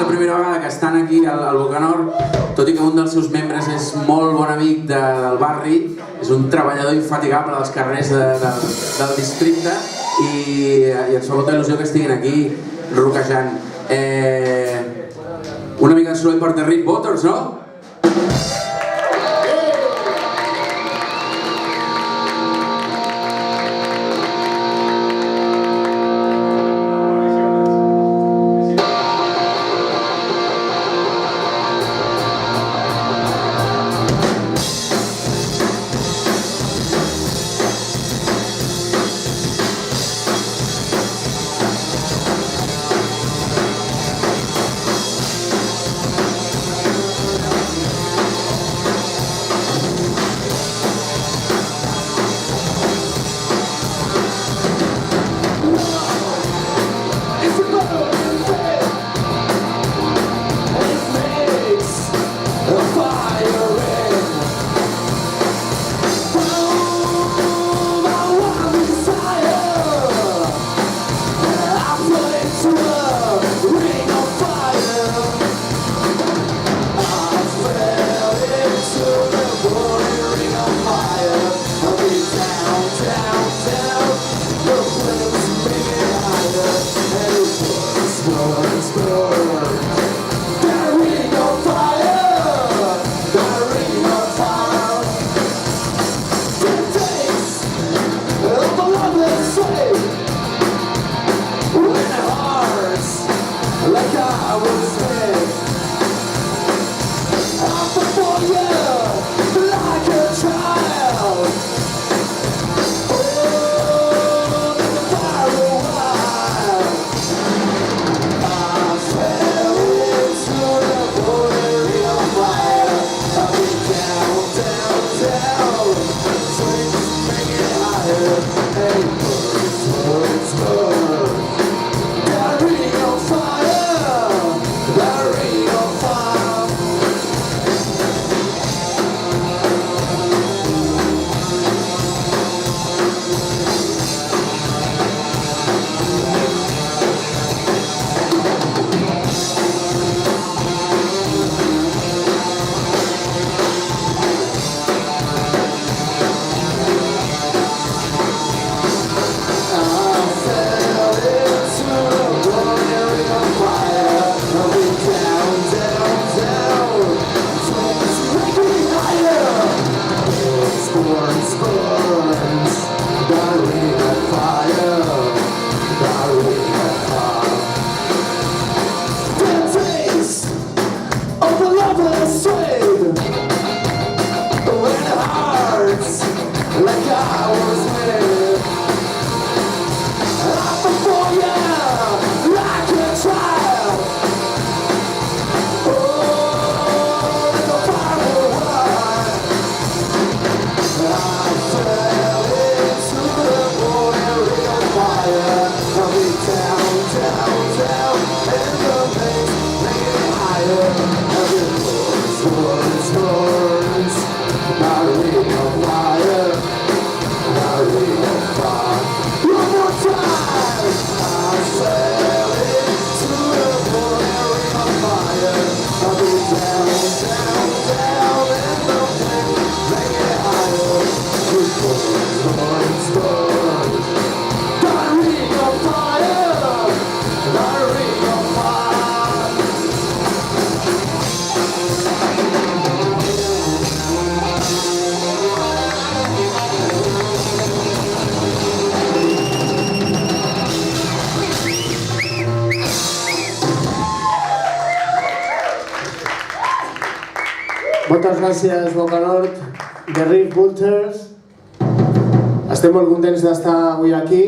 la primera vegada que estan aquí al Bocanor, tot i que un dels seus membres és molt bon amic del barri, és un treballador infatigable dels carrers del districte i ens fa molta il·lusió que estiguin aquí roquejant. Una mica de soroll per The Rip Waters, no? Moltes gràcies, Bocanor, The Rip Waters. Estem molt contents d'estar avui aquí.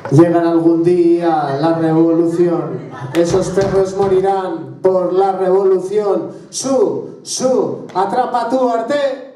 Llegan algún día la revolución. Esos perros morirán por la revolución. Atrapa tu arte.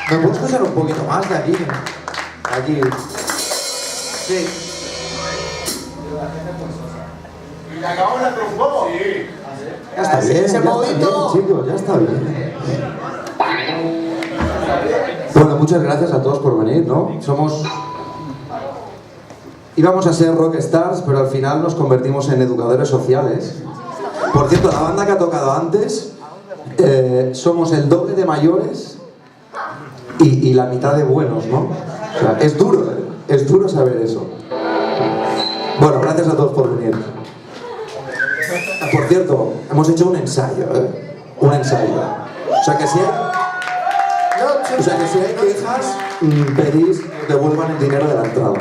¿Me puedes pasar un poquito más de aquí? Aquí. Sí. ¿Y le acabamos la trompó? Sí. Ya está bien, ese modito. chicos, ya está bien. Bueno, muchas gracias a todos por venir, ¿no? Íbamos a ser rockstars, pero al final nos convertimos en educadores sociales. Por cierto, la banda que ha tocado antes, somos el doble de mayores y la mitad de buenos, ¿no? O sea, es duro, ¿eh? Es duro saber eso. Bueno, gracias a todos por venir. Por cierto, hemos hecho un ensayo, ¿eh? Un ensayo. O sea que si hay quejas, pedís que devuelvan el dinero de la entrada.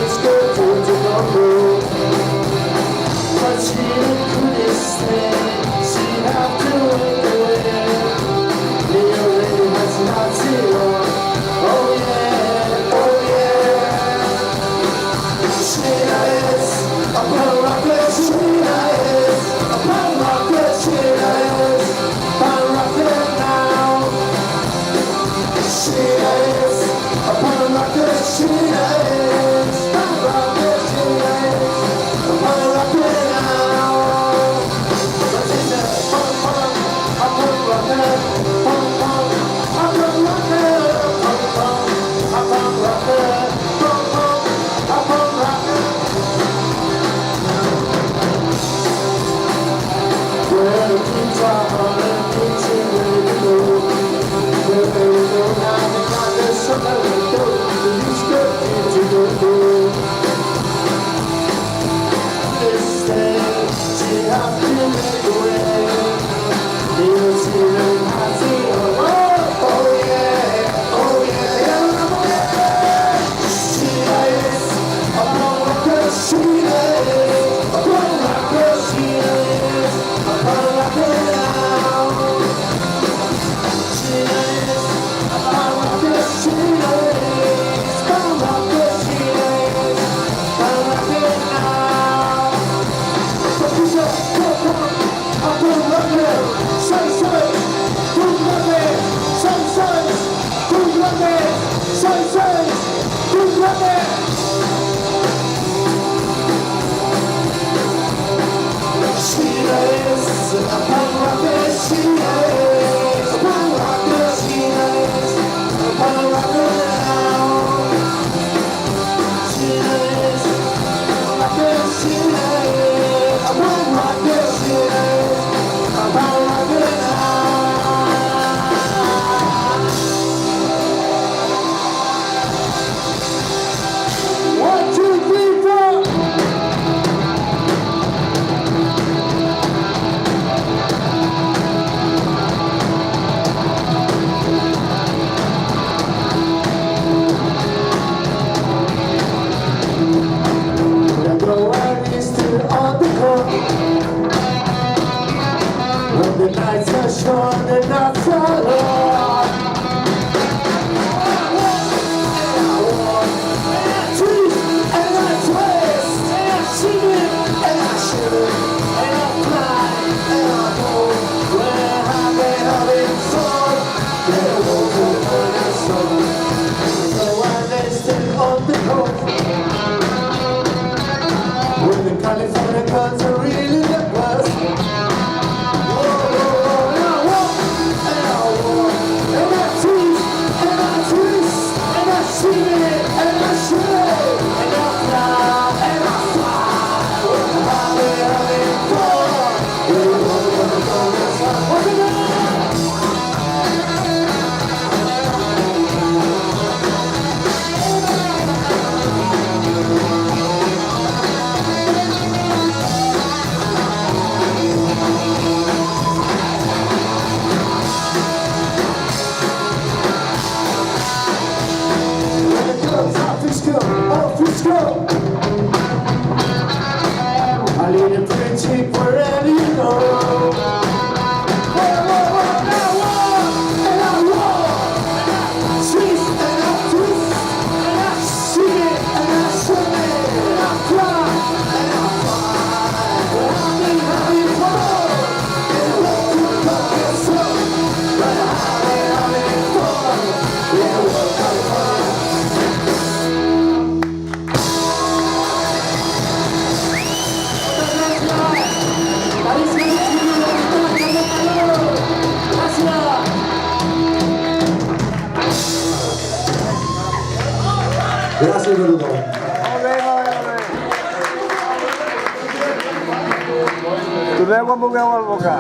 Let's go. go. I need a pretty cheap wherever you go. Gràcies, Bruto. Torneu quan vulgueu al boca.